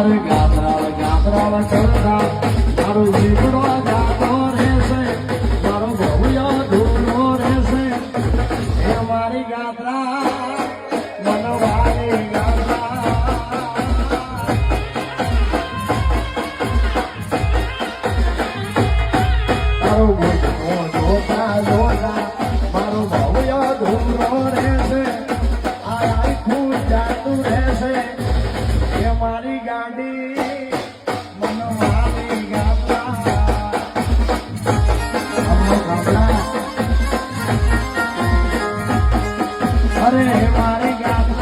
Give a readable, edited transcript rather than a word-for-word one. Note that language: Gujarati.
અરે ગાતરાળ ગાતરાળ કરતા મારો દીકરો ગાતો રહેશે, મારો ભવ્ય ધૂળો રહેશે. એ મારી ગાતરા મનવારી ગાતરા. તારો ભૂખો જોતા જોતા મારો ભવ્ય ધૂળો રહેશે, આ આખું જાતું રહેશે. એ મારી ગાડી મનવારી ગાતરા. અરે મારી ગાતરા